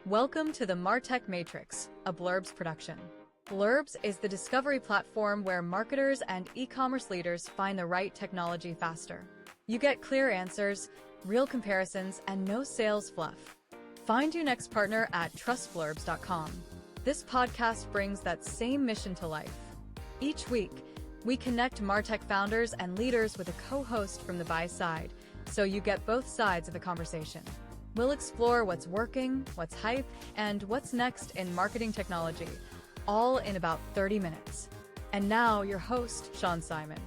Welcome to the Martek Matrix, a Blurbs production. Blurbs is the discovery platform where marketers and e-commerce leaders find the right technology faster. You get clear answers, real comparisons, and no sales fluff. Find your next partner at trustblurbs.com. This podcast brings that same mission to life. Each week, we connect MarTech founders and leaders with a co-host from the buy side, so you get both sides of the conversation. We'll explore what's working, what's hype, and what's next in marketing technology, all in about 30 minutes. And now, your host, Sean Simon.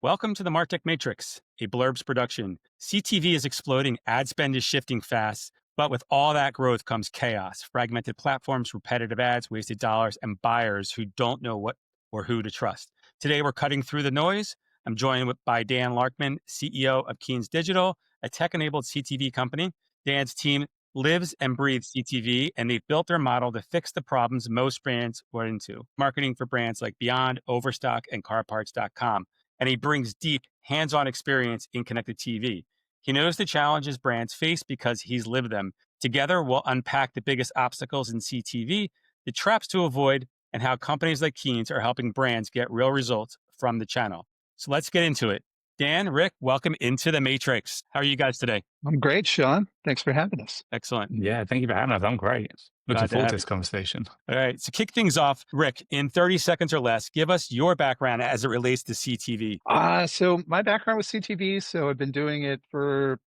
Welcome to the Martek Matrix, a Blurbs production. CTV is exploding, ad spend is shifting fast, but with all that growth comes chaos, fragmented platforms, repetitive ads, wasted dollars, and buyers who don't know what or who to trust. Today, we're cutting through the noise. I'm joined by Dan Larkman, CEO of Keynes Digital, a tech-enabled CTV company. Dan's team lives and breathes CTV, and they've built their model to fix the problems most brands run into. Marketing for brands like Beyond, Overstock, and CarParts.com. And he brings deep, hands-on experience in connected TV. He knows the challenges brands face because he's lived them. Together, we'll unpack the biggest obstacles in CTV, the traps to avoid, and how companies like Keynes are helping brands get real results from the channel. So let's get into it. Dan, Rick, welcome into the Matrix. How are you guys today? I'm great, Sean. Thanks for having us. Excellent. Yeah, thank you for having us. I'm great. Looking forward to this conversation. All right, so kick things off. Rick, in 30 seconds or less, give us your background as it relates to CTV. So my background was CTV, so I've been doing it for,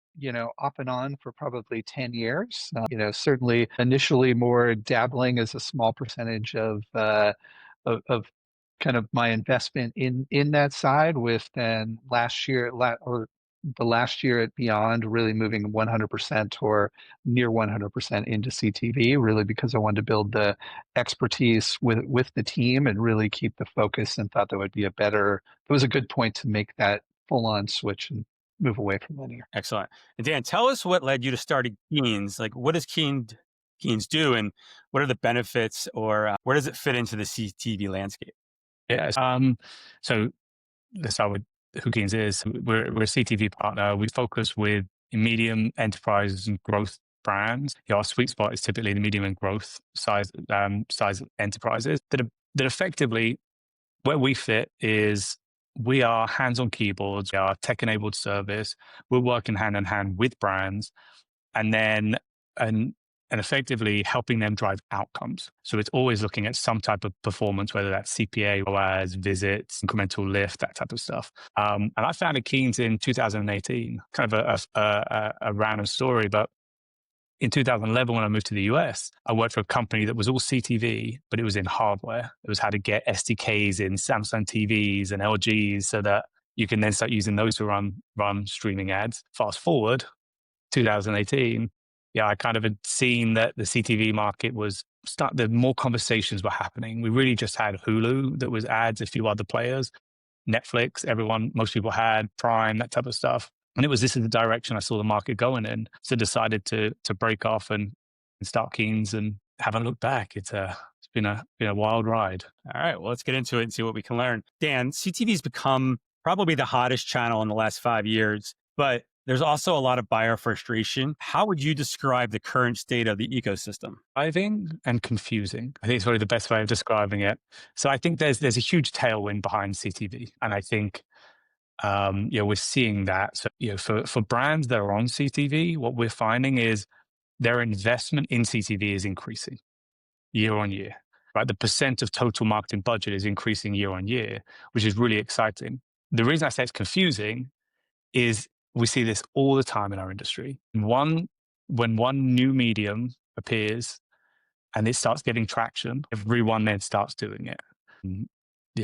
off and on for probably 10 years. Certainly initially more dabbling as a small percentage of kind of my investment in that side, with then the last year at Beyond really moving 100% or near 100% into CTV, really because I wanted to build the expertise with the team and really keep the focus, and thought it was a good point to make that full-on switch and move away from linear. Excellent. And Dan, tell us what led you to starting Keynes. Like, what does Keynes do, and what are the benefits, or where does it fit into the CTV landscape? Yeah. So let's start with who Keynes is. We're a CTV partner. We focus with medium enterprise and growth brands. Our sweet spot is typically the medium and growth size enterprises that effectively, where we fit is we are hands on keyboards. We are tech-enabled service. We're working hand in hand with brands, and effectively helping them drive outcomes. So it's always looking at some type of performance, whether that's CPA, ROAS, visits, incremental lift, that type of stuff. And I founded Keynes in 2018, kind of a random story, but in 2011, when I moved to the US, I worked for a company that was all CTV, but it was in hardware. It was how to get SDKs in Samsung TVs and LGs so that you can then start using those to run streaming ads. Fast forward, 2018, I kind of had seen that the CTV market the more conversations were happening. We really just had Hulu that was ads, a few other players, Netflix, most people had Prime, that type of stuff. And this is the direction I saw the market going in. So decided to break off and start Keynes, and haven't looked back. It's been a wild ride. All right, well, let's get into it and see what we can learn. Dan, CTV's become probably the hottest channel in the last 5 years, but there's also a lot of buyer frustration. How would you describe the current state of the ecosystem? Driving and confusing. I think it's probably the best way of describing it. So I think there's a huge tailwind behind CTV. And I think, we're seeing that. So, for brands that are on CTV, what we're finding is their investment in CTV is increasing year on year, right? The percent of total marketing budget is increasing year on year, which is really exciting. The reason I say it's confusing is we see this all the time in our industry. When one new medium appears and it starts getting traction, everyone then starts doing it.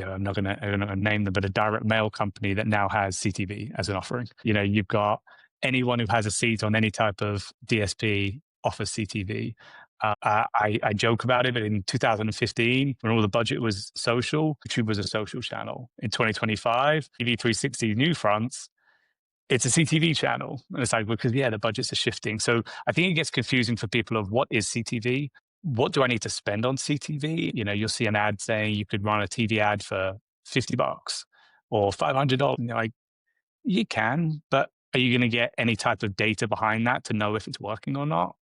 I'm not going to name them, but a direct mail company that now has CTV as an offering. You've got anyone who has a seat on any type of DSP offers CTV. I joke about it, but in 2015, when all the budget was social, YouTube was a social channel. In 2025, TV 360 new fronts, it's a CTV channel. And it's like, because the budgets are shifting. So I think it gets confusing for people of what is CTV? What do I need to spend on CTV? You'll see an ad saying you could run a TV ad for $50 or $500. You can, but are you going to get any type of data behind that to know if it's working or not?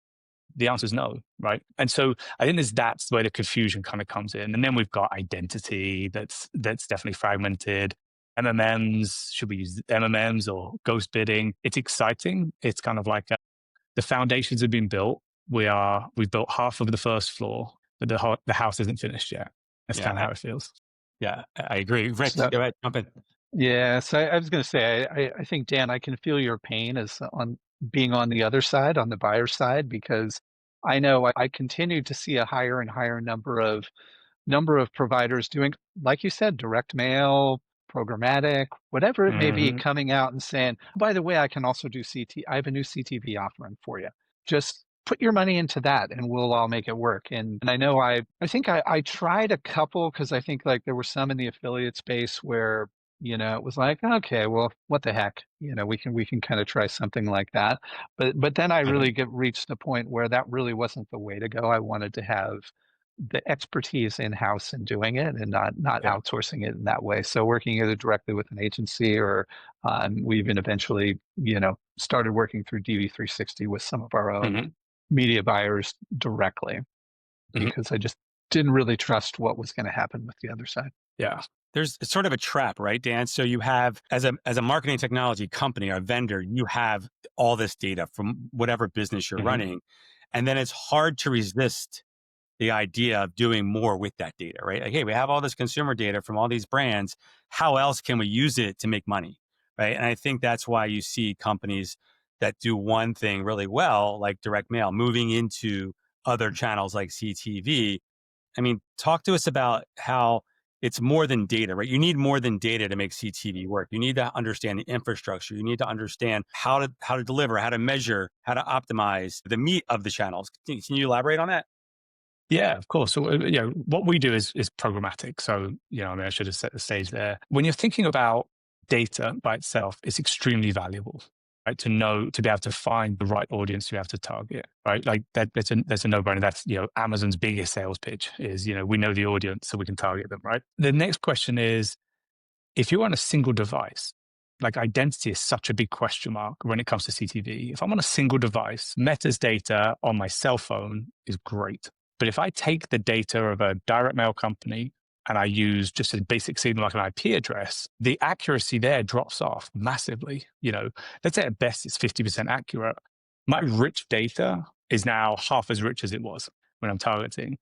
The answer is no, right? And so I think that's where the confusion kind of comes in. And then we've got identity that's definitely fragmented. MMMs, should we use MMMs or ghost bidding? It's exciting. It's kind of like the foundations have been built. We've built half of the first floor, but the house isn't finished yet. That's kind of how it feels. Yeah, I agree. Rick, So, go ahead, jump in. yeah, so I was going to say, I think, Dan, I can feel your pain as on being on the other side, on the buyer side, because I know I continue to see a higher and higher number of providers doing, like you said, direct mail, programmatic, whatever it may be, coming out and saying, by the way, I can also do I have a new CTV offering for you. Just put your money into that and we'll all make it work. And I know I think I tried a couple because I think like there were some in the affiliate space where, it was like, okay, well, what the heck? We can kind of try something like that. But then I really reached the point where that really wasn't the way to go. I wanted to have the expertise in-house in doing it and not outsourcing it in that way. So working either directly with an agency or we even eventually, started working through DV360 with some of our own media buyers directly because I just didn't really trust what was going to happen with the other side. Yeah. There's sort of a trap, right, Dan? So you have, as a marketing technology company or a vendor, you have all this data from whatever business you're running. And then it's hard to resist the idea of doing more with that data, right? Like, hey, we have all this consumer data from all these brands. How else can we use it to make money, right? And I think that's why you see companies that do one thing really well, like direct mail, moving into other channels like CTV. I mean, talk to us about how it's more than data, right? You need more than data to make CTV work. You need to understand the infrastructure. You need to understand how to deliver, how to measure, how to optimize the meat of the channels. Can you elaborate on that? Yeah, of course. So, what we do is programmatic. So, I should have set the stage there. When you're thinking about data by itself, it's extremely valuable, right? To be able to find the right audience to be able to target, right? Like that's a no-brainer. That's, Amazon's biggest sales pitch is, we know the audience, so we can target them, right? The next question is, if you're on a single device, like identity is such a big question mark when it comes to CTV. If I'm on a single device, Meta's data on my cell phone is great. But if I take the data of a direct mail company and I use just a basic signal like an IP address, the accuracy there drops off massively. Let's say at best it's 50% accurate. My rich data is now half as rich as it was when I'm targeting.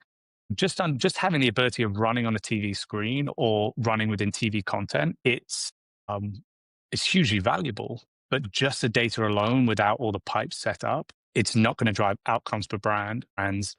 Just having the ability of running on a TV screen or running within TV content, it's hugely valuable. But just the data alone, without all the pipes set up, it's not going to drive outcomes for brands.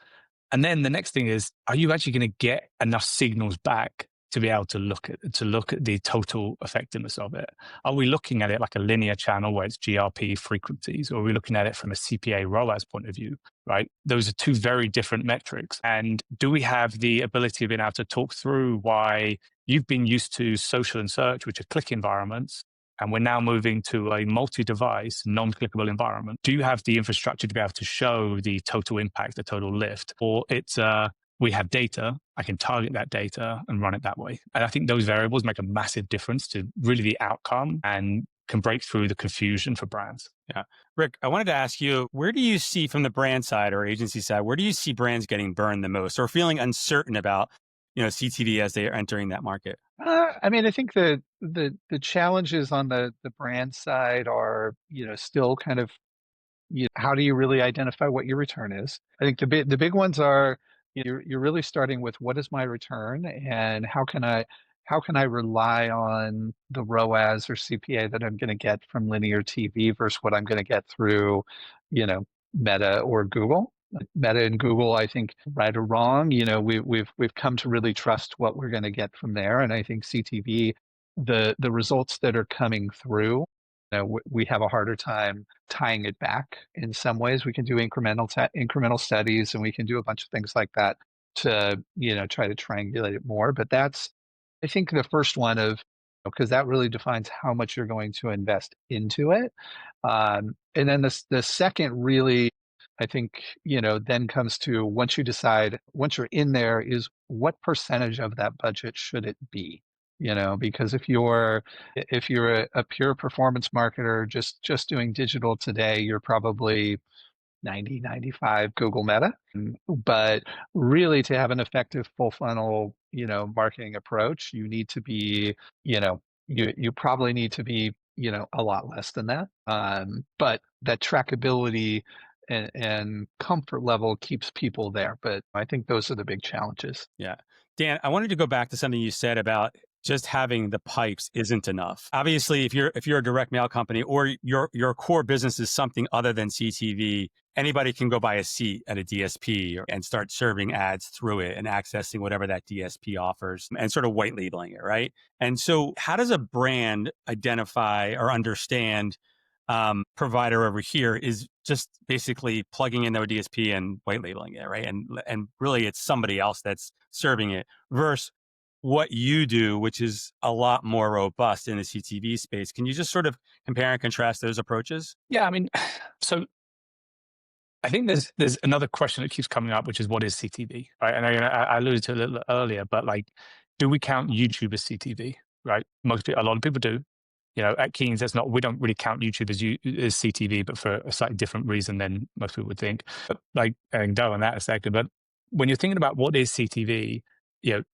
And then the next thing is, are you actually going to get enough signals back to be able to look at the total effectiveness of it? Are we looking at it like a linear channel where it's GRP frequencies, or are we looking at it from a CPA ROAS point of view, right? Those are two very different metrics. And do we have the ability of being able to talk through why you've been used to social and search, which are click environments, and we're now moving to a multi-device, non-clickable environment? Do you have the infrastructure to be able to show the total impact, the total lift? Or it's we have data, I can target that data and run it that way. And I think those variables make a massive difference to really the outcome and can break through the confusion for brands. Yeah. Rick, I wanted to ask you, where do you see from the brand side or agency side, where do you see brands getting burned the most or feeling uncertain about, CTV as they are entering that market? I think the challenges on the brand side are, still kind of, how do you really identify what your return is? I think the big ones are you're really starting with what is my return and how can I rely on the ROAS or CPA that I'm going to get from linear TV versus what I'm going to get through, Meta or Google. Meta and Google, I think, right or wrong, we've come to really trust what we're going to get from there. And I think CTV, the results that are coming through, we have a harder time tying it back. In some ways, we can do incremental studies, and we can do a bunch of things like that to try to triangulate it more. But that's, I think, the first one of, because that really defines how much you're going to invest into it. And then the second really, I think, then comes to once you're in there, is what percentage of that budget should it be? Because if you're a pure performance marketer just doing digital today, you're probably 90, 95 Google Meta. But really to have an effective full funnel, marketing approach, you need to be, you probably need to be, a lot less than that. But that trackability and comfort level keeps people there. But I think those are the big challenges. Yeah. Dan, I wanted to go back to something you said about just having the pipes isn't enough. Obviously, if you're a direct mail company or your core business is something other than CTV, anybody can go buy a seat at a DSP and start serving ads through it and accessing whatever that DSP offers and sort of white labeling it, right? And so how does a brand identify or understand provider over here is just basically plugging in their DSP and white labeling it, right? And really it's somebody else that's serving it versus what you do, which is a lot more robust in the CTV space. Can you just sort of compare and contrast those approaches? Yeah, I mean, so I think there's another question that keeps coming up, which is what is CTV, right? And I alluded to it a little earlier, but like, do we count YouTube as CTV, right? A lot of people do. At Keynes, we don't really count YouTube as CTV, but for a slightly different reason than most people would think. But like, I can go on that in a second. But when you're thinking about what is CTV,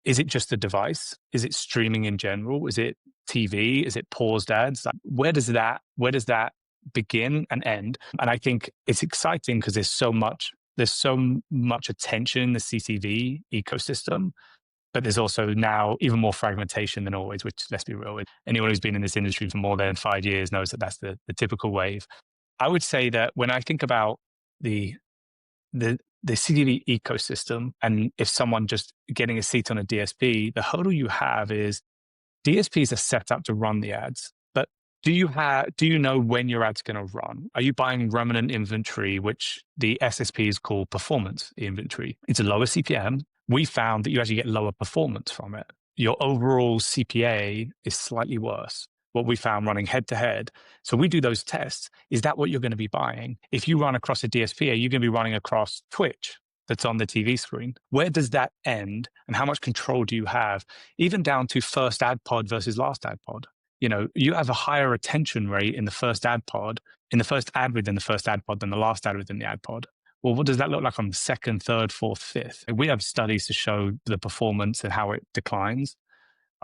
is it just a device? Is it streaming in general? Is it TV? Is it paused ads? Like, where does that begin and end? And I think it's exciting because there's so much attention in the CTV ecosystem. But there's also now even more fragmentation than always, which, let's be real, anyone who's been in this industry for more than 5 years knows that that's the typical wave. I would say that when I think about the CTV ecosystem, and if someone just getting a seat on a DSP, the hurdle you have is DSPs are set up to run the ads. But do you know when your ad's going to run? Are you buying remnant inventory, which the SSPs call performance inventory? It's a lower CPM. We found that you actually get lower performance from it. Your overall CPA is slightly worse. What we found running head to head. So we do those tests. Is that what you're going to be buying? If you run across a DSP, are you going to be running across Twitch that's on the TV screen? Where does that end? And how much control do you have? Even down to first ad pod versus last ad pod. You have a higher retention rate in the first ad pod, in the first ad within the first ad pod than the last ad within the ad pod. Well, what does that look like on the second, third, fourth, fifth? We have studies to show the performance and how it declines.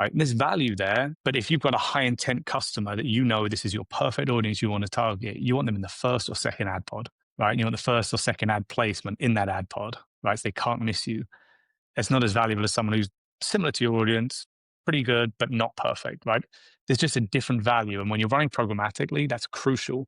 Right? There's value there, but if you've got a high intent customer that this is your perfect audience you want to target, you want them in the first or second ad pod, right? You want the first or second ad placement in that ad pod, right? So they can't miss you. It's not as valuable as someone who's similar to your audience, pretty good, but not perfect, right? There's just a different value. And when you're running programmatically, that's crucial.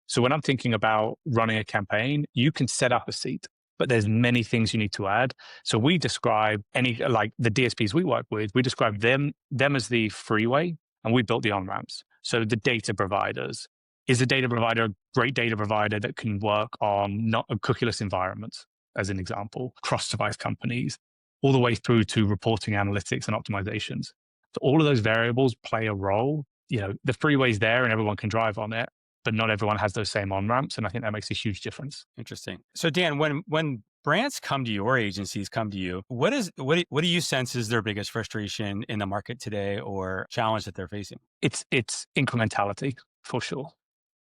So when I'm thinking about running a campaign, you can set up a seat, but there's many things you need to add. So we describe like the DSPs we work with, we describe them as the freeway, and we built the on-ramps. So the data providers. Is the data provider a great data provider that can work on not cookieless environments, as an example, cross-device companies, all the way through to reporting analytics and optimizations. So all of those variables play a role. The freeway's there and everyone can drive on it, but not everyone has those same on-ramps. And I think that makes a huge difference. Interesting. So Dan, when brands come to you or agencies come to you, what do you sense is their biggest frustration in the market today or challenge that they're facing? It's incrementality for sure.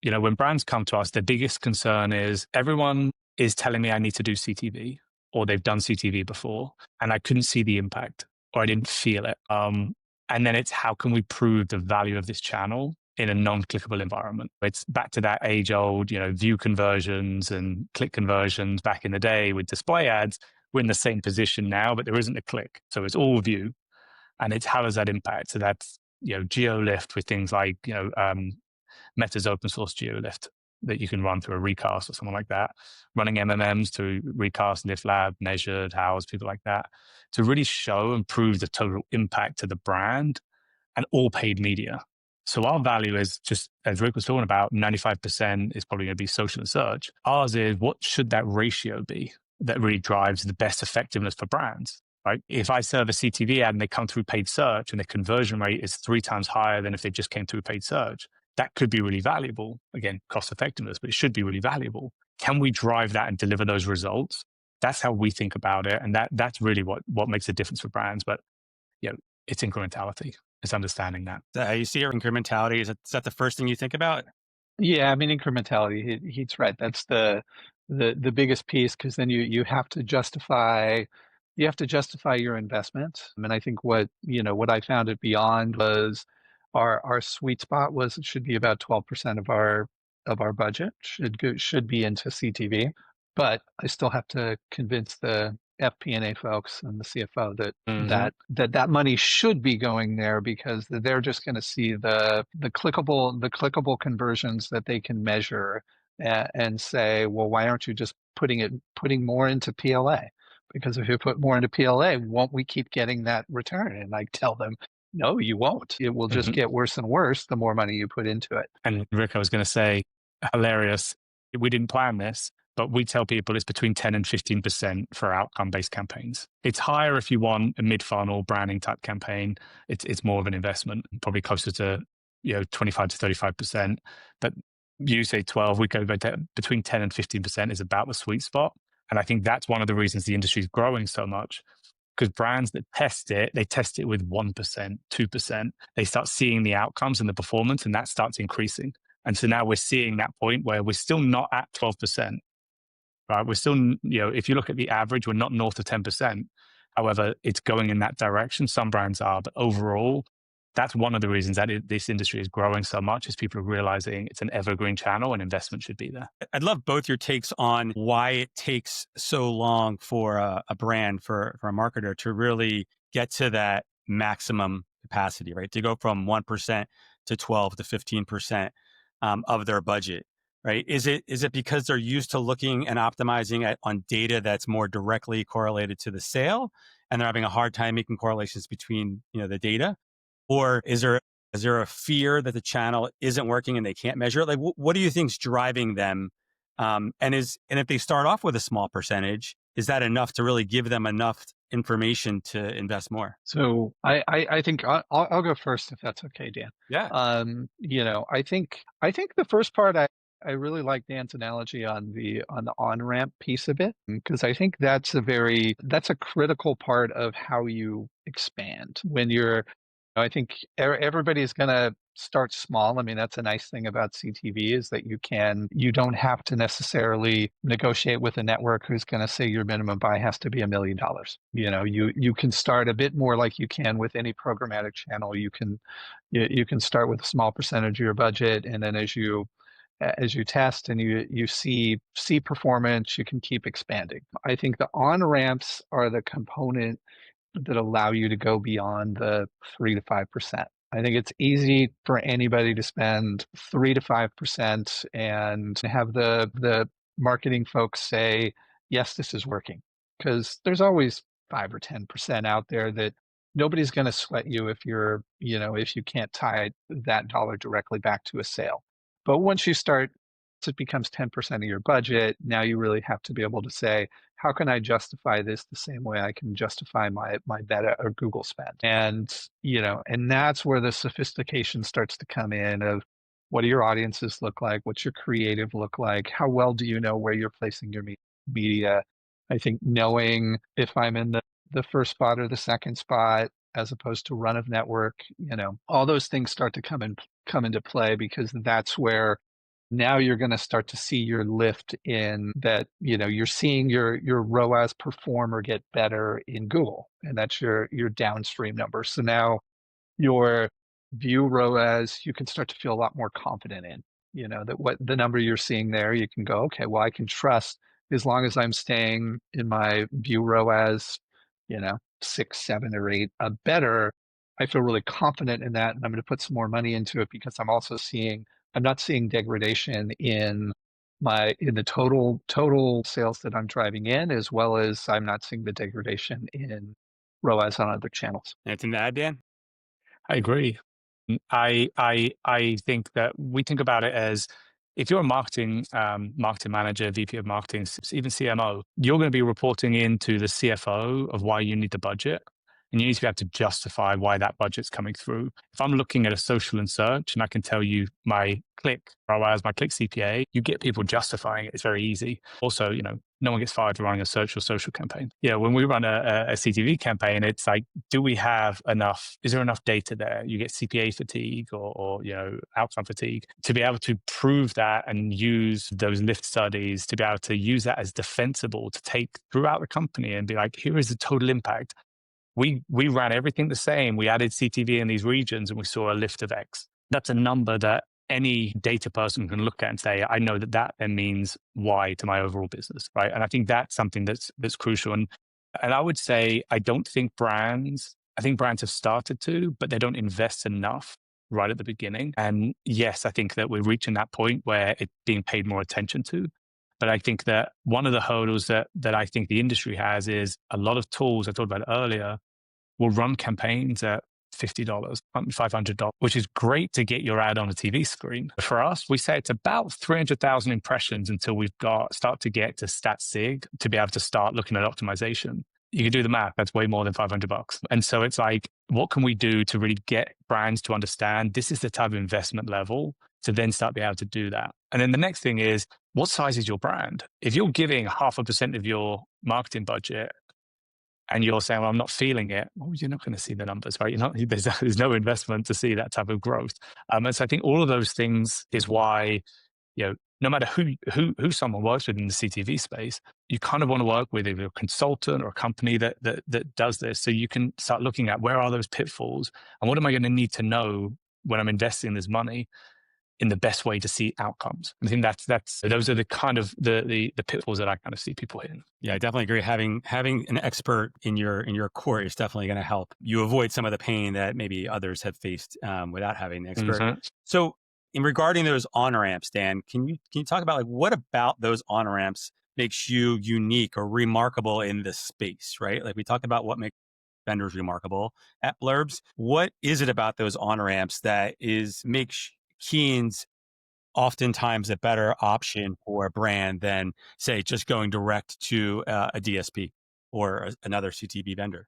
When brands come to us, their biggest concern is everyone is telling me I need to do CTV, or they've done CTV before and I couldn't see the impact or I didn't feel it. And then it's how can we prove the value of this channel in a non-clickable environment? It's back to that age-old, view conversions and click conversions back in the day with display ads. We're in the same position now, but there isn't a click. So it's all view. And it's how does that impact? So that's, geo-lift with things like, Meta's open source geo-lift that you can run through a recast or something like that. Running MMMs to recast, lift lab, measured, house, people like that, to really show and prove the total impact to the brand, and all paid media. So our value is just, as Rick was talking about, 95% is probably going to be social and search. Ours is what should that ratio be that really drives the best effectiveness for brands, right? If I serve a CTV ad and they come through paid search and the conversion rate is 3 times higher than if they just came through paid search, that could be really valuable. Again, cost effectiveness, but it should be really valuable. Can we drive that and deliver those results? That's how we think about it. And that's really what makes a difference for brands. But it's incrementality. It's understanding that. Is that how you see incrementality? Is that the first thing you think about? Yeah, I mean, incrementality, he's right. That's the the biggest piece, because then you have to justify your investment. And I think what I found at Beyond was our sweet spot was it should be about 12% of our budget should be into CTV, but I still have to convince the FP&A folks and the CFO that money should be going there, because they're just going to see the clickable conversions that they can measure, and say, well, why aren't you just putting more into PLA? Because if you put more into PLA, won't we keep getting that return? And I tell them, no, you won't. It will just get worse and worse the more money you put into it. And Rick, I was going to say, hilarious. We didn't plan this, but we tell people it's between 10 and 15% for outcome-based campaigns. It's higher if you want a mid-funnel branding type campaign. It's more of an investment, probably closer to 25 to 35%. But you say 12, we go between 10 and 15% is about the sweet spot. And I think that's one of the reasons the industry is growing so much, because brands that test it, they test it with 1%, 2%. They start seeing the outcomes and the performance, and that starts increasing. And so now we're seeing that point where we're still not at 12%, right? We're still, if you look at the average, we're not north of 10%. However, it's going in that direction. Some brands are, but overall, that's one of the reasons that this industry is growing so much, is people are realizing it's an evergreen channel and investment should be there. I'd love both your takes on why it takes so long for a brand, for a marketer to really get to that maximum capacity, right? To go from 1% to 12 to 15% of their budget, right? Is it because they're used to looking and optimizing on data that's more directly correlated to the sale, and they're having a hard time making correlations between the data? Or is there a fear that the channel isn't working and they can't measure it? Like, what do you think's driving them? And if they start off with a small percentage, is that enough to really give them enough information to invest more? So I think I'll go first, if that's okay, Dan. Yeah. I think the first part, I really like Dan's analogy on the on-ramp piece of it, because I think that's a critical part of how you expand. I think everybody's going to start small. I mean, that's a nice thing about CTV, is that you don't have to necessarily negotiate with a network who's going to say your minimum buy has to be $1 million. You can start a bit more like you can with any programmatic channel. You can start with a small percentage of your budget, and then as you test and you see performance, you can keep expanding. I think the on-ramps are the component that allow you to go beyond the 3 to 5%. I think it's easy for anybody to spend 3 to 5% and have the marketing folks say, yes, this is working, because there's always 5 or 10% out there that nobody's going to sweat you if if you can't tie that dollar directly back to a sale. But once it becomes 10% of your budget, now you really have to be able to say, how can I justify this the same way I can justify my Meta or Google spend? And that's where the sophistication starts to come in, of what do your audiences look like? What's your creative look like? How well do you know where you're placing your media? I think knowing if I'm in the first spot or the second spot, as opposed to run of network, all those things start to come into play, because that's where now you're going to start to see your lift in that, you're seeing your ROAS perform or get better in Google, and that's your downstream number. So now your view ROAS, you can start to feel a lot more confident in, that what the number you're seeing there, you can go, okay, well, I can trust, as long as I'm staying in my view ROAS, 6, 7, or 8 better, I feel really confident in that, and I'm going to put some more money into it, because I'm not seeing degradation in the total sales that I'm driving in, as well as I'm not seeing the degradation in ROAS on other channels. Anything to add, Dan? I agree. I think that we think about it as, if you're a marketing manager, VP of marketing, even CMO, you're going to be reporting into the CFO of why you need the budget. and you need to be able to justify why that budget's coming through. If I'm looking at a social and search and I can tell you my click ROAS, my click CPA, you get people justifying it. It's very easy. Also, no one gets fired for running a search or social campaign. When we run a CTV campaign, it's like, do we have enough? Is there enough data there? You get CPA fatigue or outcome fatigue to be able to prove that and use those lift studies to be able to use that as defensible to take throughout the company and be like, here is the total impact. We ran everything the same. We added CTV in these regions and we saw a lift of X. That's a number that any data person can look at and say, I know that then means Y to my overall business, right? And I think that's something that's crucial. And I would say, I think brands have started to, but they don't invest enough right at the beginning. And yes, I think that we're reaching that point where it's being paid more attention to. But I think that one of the hurdles that I think the industry has is a lot of tools I talked about earlier will run campaigns at $50, $500, which is great to get your ad on a TV screen. For us, we say it's about 300,000 impressions until we start to get to stat sig to be able to start looking at optimization. You can do the math. That's way more than $500. And so it's like, what can we do to really get brands to understand this is the type of investment level to then start being able to do that? And then the next thing is, what size is your brand? If you're giving 0.5% of your marketing budget and you're saying, well, I'm not feeling it, well, you're not going to see the numbers, right? There's no investment to see that type of growth. And so I think all of those things is why, no matter who someone works with in the CTV space, you kind of want to work with either a consultant or a company that does this. So you can start looking at where are those pitfalls and what am I going to need to know when I'm investing this money in the best way to see outcomes. I think those are the kind of the pitfalls that I kind of see people hitting. Yeah, I definitely agree. Having an expert in your court is definitely going to help you avoid some of the pain that maybe others have faced without having the expert. Mm-hmm. So, in regarding those on-ramps, Dan, can you talk about what about those on-ramps makes you unique or remarkable in this space, right? Like we talked about what makes vendors remarkable at Blurbs. What is it about those on-ramps that makes Keynes oftentimes a better option for a brand than, say, just going direct to a DSP or another CTV vendor?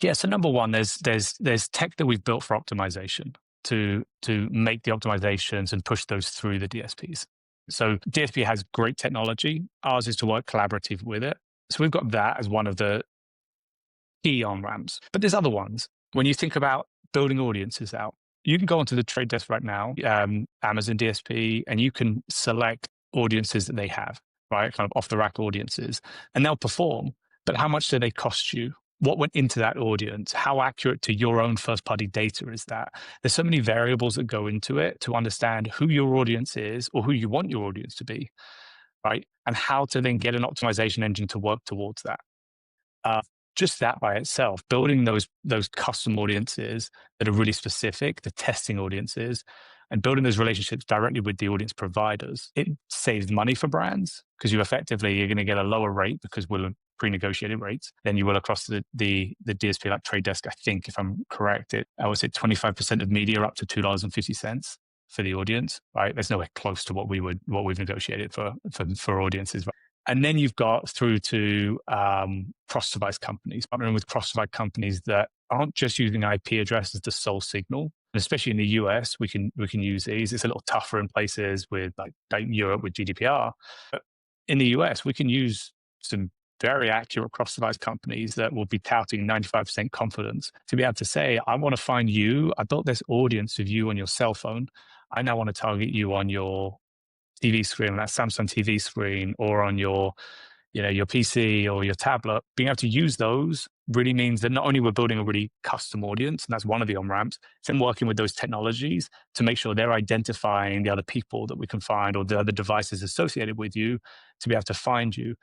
Yeah, so number one, there's tech that we've built for optimization to make the optimizations and push those through the DSPs. So DSP has great technology. Ours is to work collaborative with it. So we've got that as one of the key on-ramps. But there's other ones. When you think about building audiences out, you can go onto the Trade Desk right now, Amazon DSP, and you can select audiences that they have, right? Kind of off-the-rack audiences, and they'll perform. But how much do they cost you? What went into that audience? How accurate to your own first-party data is that? There's so many variables that go into it to understand who your audience is or who you want your audience to be, right? And how to then get an optimization engine to work towards that. Just that by itself, building those custom audiences that are really specific, the testing audiences, and building those relationships directly with the audience providers, it saves money for brands because you're going to get a lower rate because we'll pre-negotiated rates than you will across the DSP like Trade Desk. I think, if I'm correct, I would say 25% of media up to $2.50 for the audience. Right, there's nowhere close to what we've negotiated for audiences. Right? And then you've got through to cross-device companies, partnering with cross-device companies that aren't just using IP address as the sole signal. And especially in the US, we can use these. It's a little tougher in places with like Europe with GDPR. But in the US, we can use some very accurate cross-device companies that will be touting 95% confidence to be able to say, I want to find you. I built this audience of you on your cell phone. I now want to target you on your TV screen, that Samsung TV screen, or on your PC or your tablet. Being able to use those really means that not only we're building a really custom audience, and that's one of the on-ramps, it's then working with those technologies to make sure they're identifying the other people that we can find or the other devices associated with you to be able to find you.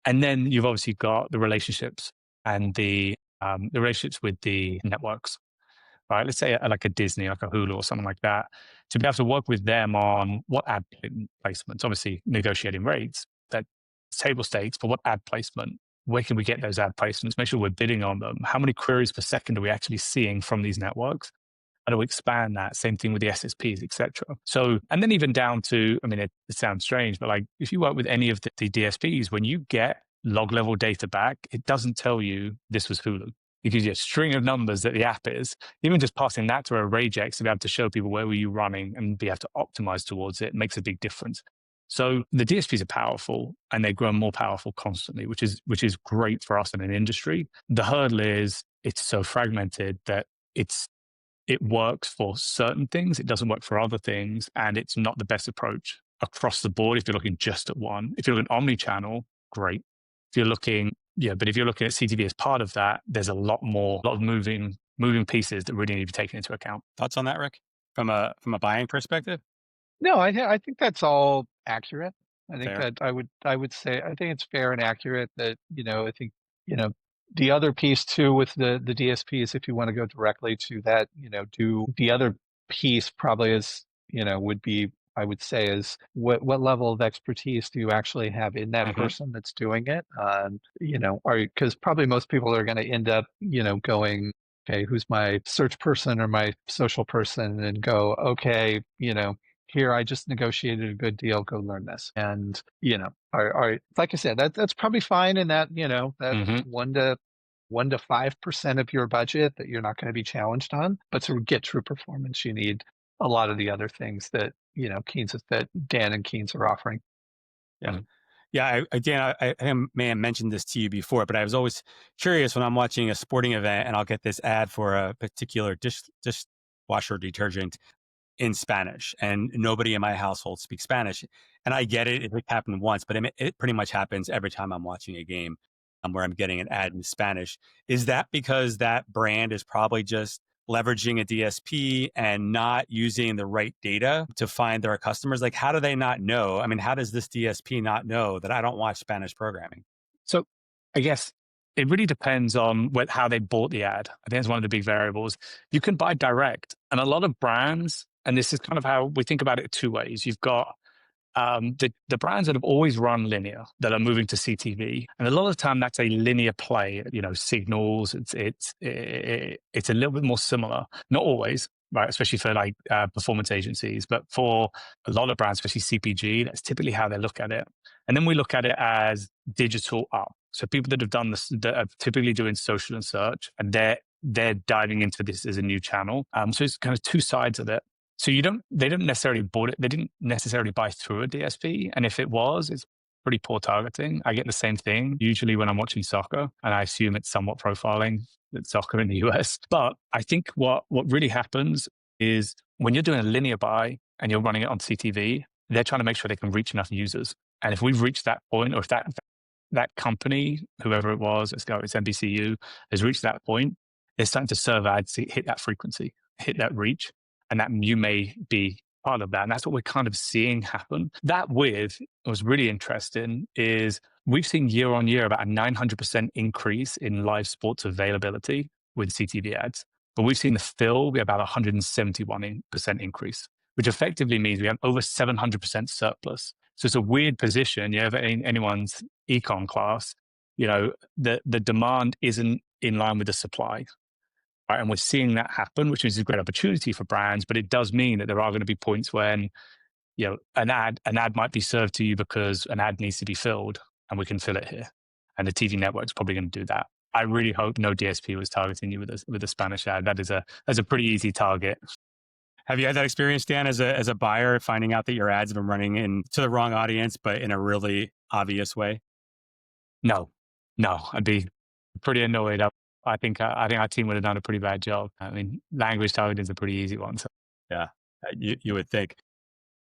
And then you've obviously got the relationships and the relationships with the networks. Right, let's say like a Disney, like a Hulu or something like that, to be able to work with them on what ad placements, obviously negotiating rates, that table stakes, but what ad placement, where can we get those ad placements, make sure we're bidding on them, how many queries per second are we actually seeing from these networks, how do we expand that, same thing with the SSPs, etc. So, and then even down to, I mean, it sounds strange, but like if you work with any of the DSPs, when you get log level data back, it doesn't tell you this was Hulu. It gives you a string of numbers that the app is. Even just passing that to a regex to be able to show people where were you running and be able to optimize towards it makes a big difference. So the DSPs are powerful and they grow more powerful constantly, which is great for us in an industry. The hurdle is it's so fragmented that it works for certain things, it doesn't work for other things, and it's not the best approach across the board if you're looking just at one. If you're looking omni-channel, great. If you're looking, but if you're looking at CTV as part of that, there's a lot of moving pieces that really need to be taken into account. Thoughts on that, Rick? From a buying perspective? No, I think that's all accurate. I think Fair. that I would say I think it's fair and accurate that, I think, the other piece too with the DSPs, if you want to go directly to that, do the other piece probably is, would be, I would say, is what level of expertise do you actually have in that person that's doing it? Because probably most people are going to end up, going, okay, who's my search person or my social person, and go, okay, here, I just negotiated a good deal, go learn this. And, like I said, that's probably fine in that, that 1 to 5% of your budget that you're not going to be challenged on. But to get true performance, you need a lot of the other things that, that Dan and Keynes are offering. Yeah. Yeah, Dan, I may have mentioned this to you before, but I was always curious when I'm watching a sporting event and I'll get this ad for a particular dishwasher detergent in Spanish, and nobody in my household speaks Spanish. And I get it; it happened once, but it pretty much happens every time I'm watching a game where I'm getting an ad in Spanish. Is that because that brand is probably just leveraging a DSP and not using the right data to find their customers? Like, how do they not know? I mean, how does this DSP not know that I don't watch Spanish programming? So I guess it really depends on how they bought the ad. I think it's one of the big variables. You can buy direct, and a lot of brands, and this is kind of how we think about it two ways. You've got the brands that have always run linear that are moving to CTV, and a lot of the time that's a linear play. Signals. It's a little bit more similar, not always, right? Especially for like performance agencies, but for a lot of brands, especially CPG, that's typically how they look at it. And then we look at it as digital up. So people that have done this, that are typically doing social and search, and they're diving into this as a new channel. So it's kind of two sides of it. So they don't necessarily bought it. They didn't necessarily buy through a DSP. And if it was, it's pretty poor targeting. I get the same thing usually when I'm watching soccer, and I assume it's somewhat profiling that soccer in the US. But I think what really happens is when you're doing a linear buy and you're running it on CTV, they're trying to make sure they can reach enough users. And if we've reached that point, or if that company, whoever it was, it's NBCU, has reached that point, they're starting to serve ads to hit that frequency, hit that reach. And that you may be part of that. And that's what we're kind of seeing happen. What's really interesting is we've seen year on year about a 900% increase in live sports availability with CTV ads. But we've seen the fill be about 171% increase, which effectively means we have over 700% surplus. So it's a weird position. You have anyone's econ class, the demand isn't in line with the supply. Right, and we're seeing that happen, which is a great opportunity for brands, but it does mean that there are going to be points when, an ad might be served to you because an ad needs to be filled, and we can fill it here. And the TV network's probably going to do that. I really hope no DSP was targeting you with a Spanish ad. That's a pretty easy target. Have you had that experience, Dan, as a buyer, finding out that your ads have been running into the wrong audience, but in a really obvious way? No, I'd be pretty annoyed. I think our team would have done a pretty bad job. I mean, language targeting is a pretty easy one. So. Yeah, you would think.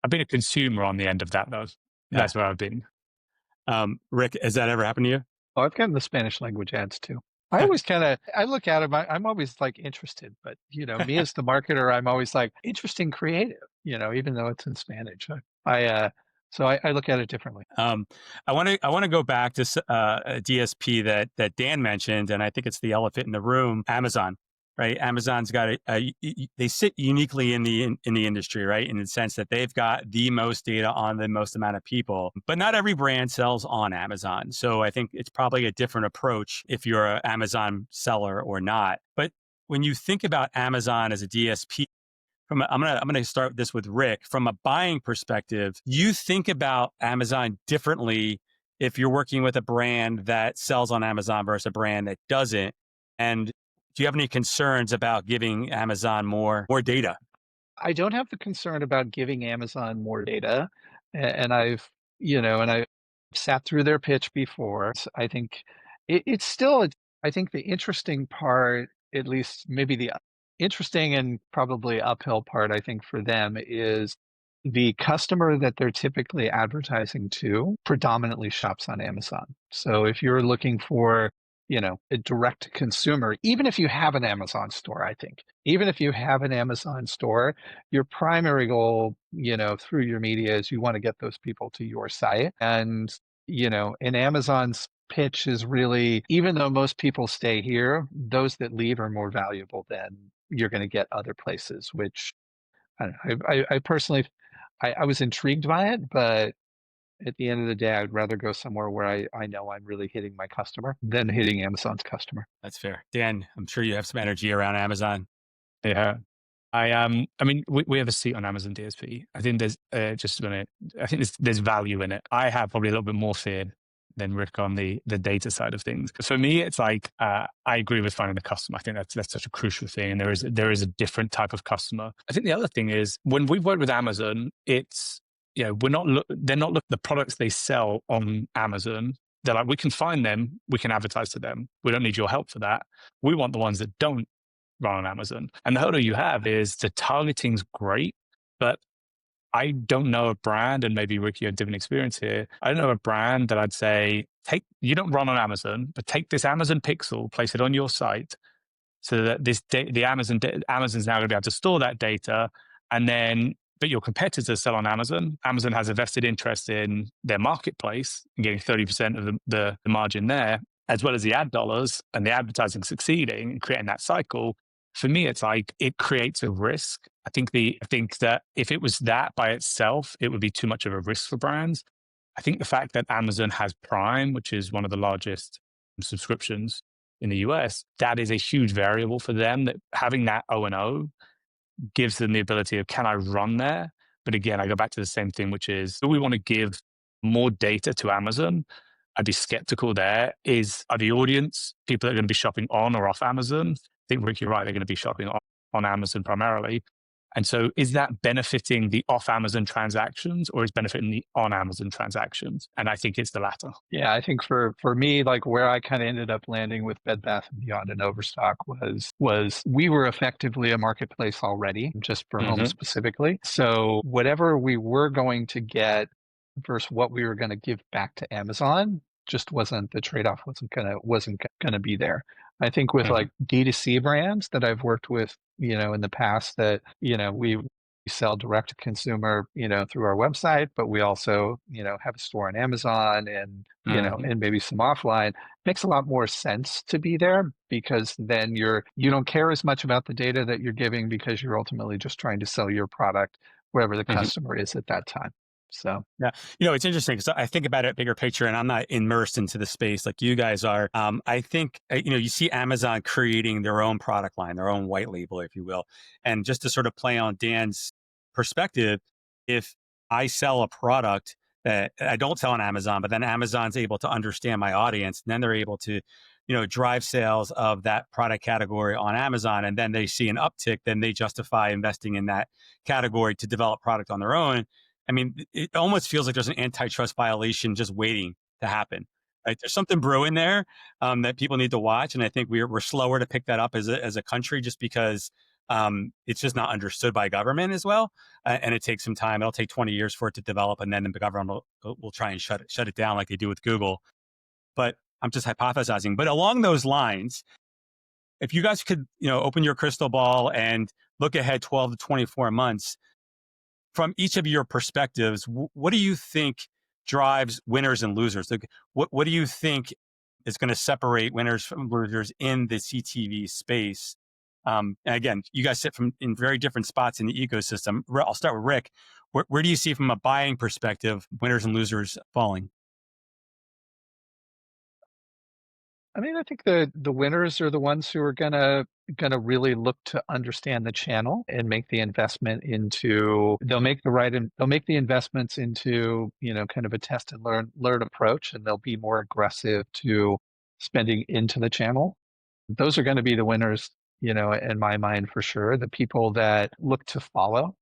I've been a consumer on the end of that, though. Yeah. That's where I've been. Rick, has that ever happened to you? Oh, I've gotten the Spanish language ads too. I always I look at them, I'm always like interested, but me as the marketer, I'm always like interesting, creative, even though it's in Spanish. So I look at it differently. I want to go back to a DSP that Dan mentioned, and I think it's the elephant in the room, Amazon. Right? Amazon's got they sit uniquely in the industry, right? In the sense that they've got the most data on the most amount of people, but not every brand sells on Amazon. So I think it's probably a different approach if you're an Amazon seller or not. But when you think about Amazon as a DSP, I'm gonna start this with Rick. From a buying perspective, you think about Amazon differently if you're working with a brand that sells on Amazon versus a brand that doesn't? And do you have any concerns about giving Amazon more data? I don't have the concern about giving Amazon more data, and I've, and I sat through their pitch before. I think it's still, I think the interesting part, at least maybe the interesting and probably uphill part, I think for them is the customer that they're typically advertising to predominantly shops on Amazon. So if you're looking for, a direct to consumer, even if you have an Amazon store, I think, even if you have an Amazon store, your primary goal, through your media is you want to get those people to your site. And, in Amazon's pitch is really, even though most people stay here, those that leave are more valuable than you're going to get other places, which I don't know. I personally, I was intrigued by it, but at the end of the day, I'd rather go somewhere where I know I'm really hitting my customer than hitting Amazon's customer. That's fair. Dan, I'm sure you have some energy around Amazon. Yeah. I mean, we have a seat on Amazon DSP. I think there's I think there's value in it. I have probably a little bit more fear than Rick on the data side of things. Because for me, it's like I agree with finding the customer. I think that's such a crucial thing. And there is a different type of customer. I think the other thing is when we've worked with Amazon, it's they're not looking the products they sell on Amazon. They're like, we can find them, we can advertise to them. We don't need your help for that. We want the ones that don't run on Amazon. And the hurdle you have is the targeting's great, but I don't know a brand, and maybe Rick, you had a different experience here. I don't know a brand that I'd say, you don't run on Amazon, but take this Amazon pixel, place it on your site so that Amazon's now going to be able to store that data. And then, but your competitors sell on Amazon. Amazon has a vested interest in their marketplace and getting 30% of the margin there, as well as the ad dollars and the advertising succeeding and creating that cycle. For me, it's like it creates a risk. I think that if it was that by itself, it would be too much of a risk for brands. I think the fact that Amazon has Prime, which is one of the largest subscriptions in the US, that is a huge variable for them. That having that O&O gives them the ability of, can I run there? But again, I go back to the same thing, which is, do we want to give more data to Amazon? I'd be skeptical there. Are the audience people that are going to be shopping on or off Amazon? I think, Rick, you're right. They're going to be shopping on Amazon primarily. And so is that benefiting the off Amazon transactions or is benefiting the on Amazon transactions? And I think it's the latter. Yeah, I think for me, like where I kind of ended up landing with Bed Bath & Beyond and Overstock was we were effectively a marketplace already, just for home specifically. So whatever we were going to get versus what we were going to give back to Amazon just wasn't, the trade-off wasn't gonna be there. I think with like D2C brands that I've worked with, in the past that, we sell direct to consumer, through our website, but we also, have a store on Amazon and, and maybe some offline. It makes a lot more sense to be there because then you don't care as much about the data that you're giving because you're ultimately just trying to sell your product wherever the customer is at that time. So, yeah, it's interesting because I think about it bigger picture and I'm not immersed into the space like you guys are. I think, you see Amazon creating their own product line, their own white label, if you will. And just to sort of play on Dan's perspective, if I sell a product that I don't sell on Amazon, but then Amazon's able to understand my audience, and then they're able to, drive sales of that product category on Amazon, and then they see an uptick, then they justify investing in that category to develop product on their own. I mean, it almost feels like there's an antitrust violation just waiting to happen. Right? There's something brewing there that people need to watch, and I think we're slower to pick that up as a country just because it's just not understood by government as well, and it takes some time. It'll take 20 years for it to develop, and then the government will try and shut it down like they do with Google. But I'm just hypothesizing. But along those lines, if you guys could, open your crystal ball and look ahead 12 to 24 months. From each of your perspectives, what do you think drives winners and losers? Like, what do you think is going to separate winners from losers in the CTV space? And again, you guys sit in very different spots in the ecosystem. I'll start with Rick. Where do you see from a buying perspective, winners and losers falling? I mean, I think the winners are the ones who are gonna really look to understand the channel and make the investment into. They'll make the investments into, kind of a test and learn approach, and they'll be more aggressive to spending into the channel. Those are going to be the winners, in my mind for sure. The people that look to follow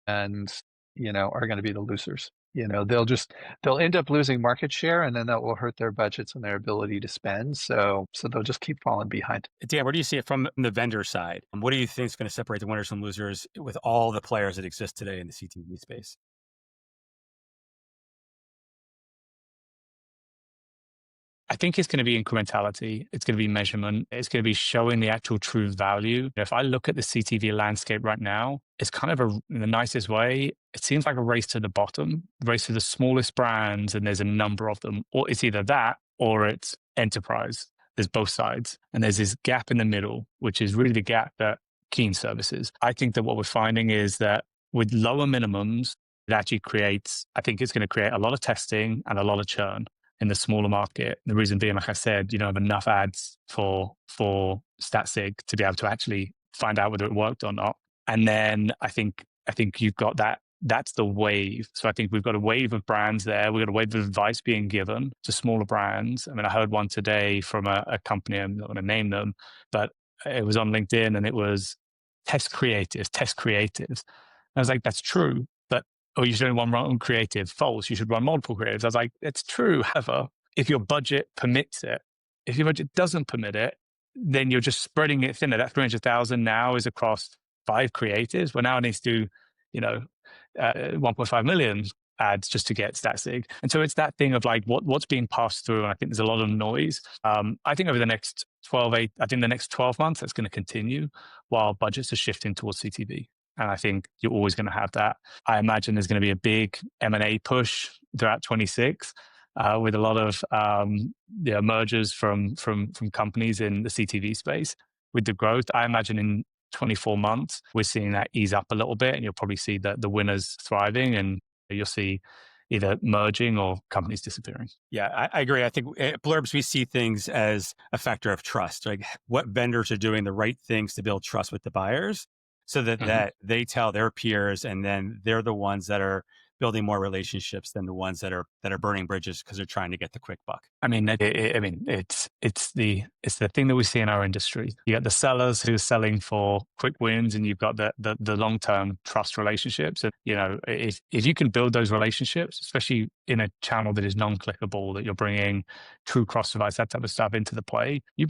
and, are going to be the losers. They'll end up losing market share, and then that will hurt their budgets and their ability to spend. So they'll just keep falling behind. Dan, where do you see it from the vendor side? What do you think is going to separate the winners from losers with all the players that exist today in the CTV space? I think it's going to be incrementality. It's going to be measurement. It's going to be showing the actual true value. If I look at the CTV landscape right now, it's kind of in the nicest way, it seems like a race to the bottom, race to the smallest brands, and there's a number of them. Or it's either that or it's enterprise. There's both sides. And there's this gap in the middle, which is really the gap that Keynes services. I think that what we're finding is that with lower minimums, it actually creates, I think it's going to create a lot of testing and a lot of churn in the smaller market. The reason being, like I said, you don't have enough ads for StatSig to be able to actually find out whether it worked or not. And then I think you've got that. That's the wave. So I think we've got a wave of brands there. We've got a wave of advice being given to smaller brands. I mean, I heard one today from a company, I'm not going to name them, but it was on LinkedIn and it was test creatives. I was like, that's true. Or you should only run one creative. False. You should run multiple creatives. I was like, it's true. However, if your budget permits it, if your budget doesn't permit it, then you're just spreading it thinner. That 300,000 now is across 5 creatives. Well, now it needs to do, 1.5 million ads just to get StatSig. And so it's that thing of like what's being passed through. And I think there's a lot of noise. I think over the next 12 months, that's going to continue while budgets are shifting towards CTV. And I think you're always going to have that. I imagine there's going to be a big M&A push throughout 26 with a lot of mergers from companies in the CTV space. With the growth, I imagine in 24 months, we're seeing that ease up a little bit, and you'll probably see the winners thriving, and you'll see either merging or companies disappearing. Yeah, I agree. I think at Blurbs, we see things as a factor of trust, like what vendors are doing the right things to build trust with the buyers, so that they tell their peers, and then they're the ones that are building more relationships than the ones that are burning bridges because they're trying to get the quick buck. I mean, it's the thing that we see in our industry. You got the sellers who are selling for quick wins, and you've got the long term trust relationships. And if you can build those relationships, especially in a channel that is non-clickable, that you're bringing true cross device, that type of stuff into the play, you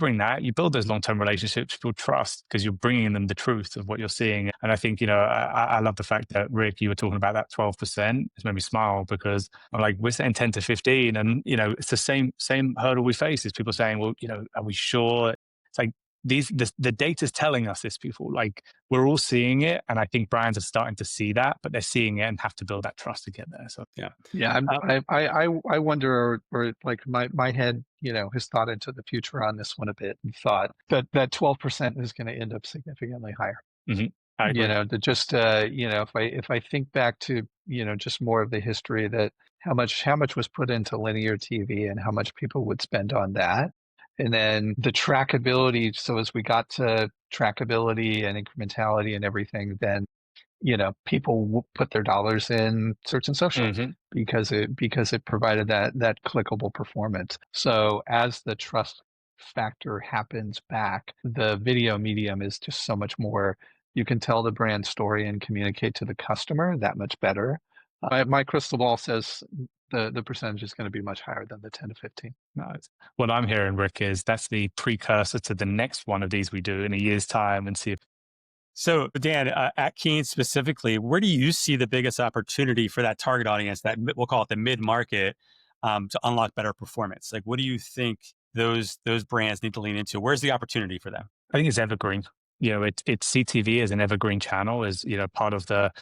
build those long term relationships, build trust because you're bringing them the truth of what you're seeing. And I think I love the fact that Rick, you were talking about that 12%. It's made me smile because I'm like, we're saying 10 to 15, and it's the same hurdle we face is people saying, well, are we sure? It's like the data's telling us this, people. Like, we're all seeing it, and I think brands are starting to see that, but they're seeing it and have to build that trust to get there. So yeah. I wonder, or like my head, has thought into the future on this one a bit, and thought that 12% is going to end up significantly higher. Mm-hmm. If I think back to, just more of the history, that how much was put into linear TV and how much people would spend on that. And then the trackability. So as we got to trackability and incrementality and everything, then, people put their dollars in search and social because it provided that clickable performance. So as the trust factor happens back, the video medium is just so much more. You can tell the brand story and communicate to the customer that much better. My crystal ball says the percentage is going to be much higher than the 10 to 15. Nice. What I'm hearing, Rick, is that's the precursor to the next one of these we do in a year's time, and see if. So, Dan, at Keynes specifically, where do you see the biggest opportunity for that target audience, that we'll call it the mid-market, to unlock better performance? Like, what do you think those brands need to lean into? Where's the opportunity for them? I think it's evergreen. It's CTV as an evergreen channel is, part of the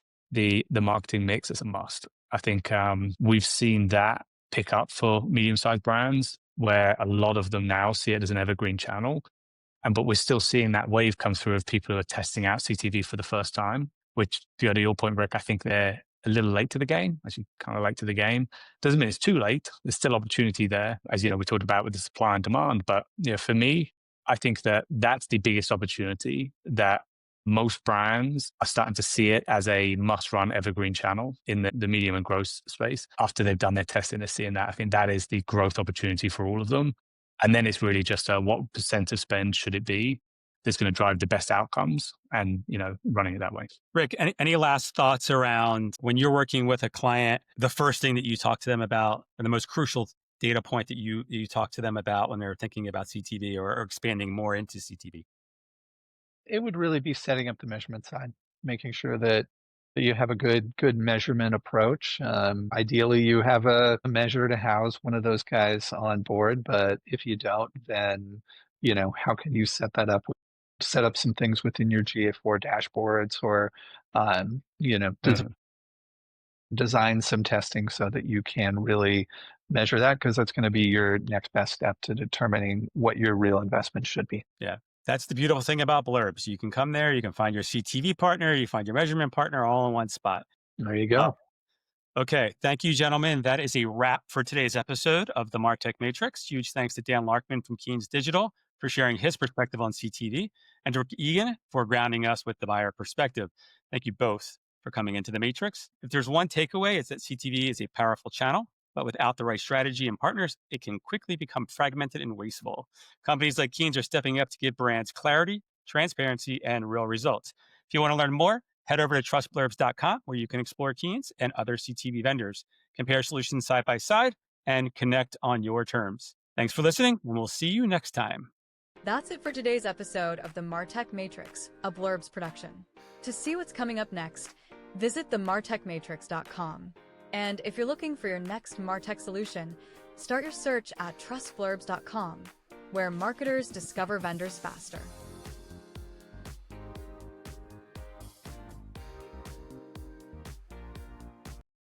marketing mix is a must. I think we've seen that pick up for medium-sized brands, where a lot of them now see it as an evergreen channel. But we're still seeing that wave come through of people who are testing out CTV for the first time, which, to your point, Rick, I think they're a little late to the game, actually kind of late to the game. Doesn't mean it's too late. There's still opportunity there, as we talked about with the supply and demand. But for me, I think that that's the biggest opportunity, that most brands are starting to see it as a must-run evergreen channel in the medium and growth space. After they've done their testing, they're seeing that. I think that is the growth opportunity for all of them. And then it's really just what percent of spend should it be that's going to drive the best outcomes, and running it that way. Rick, any last thoughts around when you're working with a client, the first thing that you talk to them about, or the most crucial data point that you talk to them about when they're thinking about CTV or expanding more into CTV? It would really be setting up the measurement side, making sure that you have a good measurement approach. Ideally, you have a measure to house one of those guys on board, but if you don't, then how can you set that up? Set up some things within your GA4 dashboards, or design some testing so that you can really measure that, because that's going to be your next best step to determining what your real investment should be. Yeah. That's the beautiful thing about Blurbs. You can come there, you can find your CTV partner, you find your measurement partner all in one spot. There you go. Okay. Thank you, gentlemen. That is a wrap for today's episode of the Martek Matrix. Huge thanks to Dan Larkman from Keynes Digital for sharing his perspective on CTV, and to Rick Egan for grounding us with the buyer perspective. Thank you both for coming into the Matrix. If there's one takeaway, it's that CTV is a powerful channel, but without the right strategy and partners, it can quickly become fragmented and wasteful. Companies like Keynes are stepping up to give brands clarity, transparency, and real results. If you want to learn more, head over to trustblurbs.com, where you can explore Keynes and other CTV vendors, compare solutions side by side, and connect on your terms. Thanks for listening, and we'll see you next time. That's it for today's episode of the Martek Matrix, a Blurbs production. To see what's coming up next, visit themartekmatrix.com. And if you're looking for your next MarTech solution, start your search at trustblurbs.com, where marketers discover vendors faster.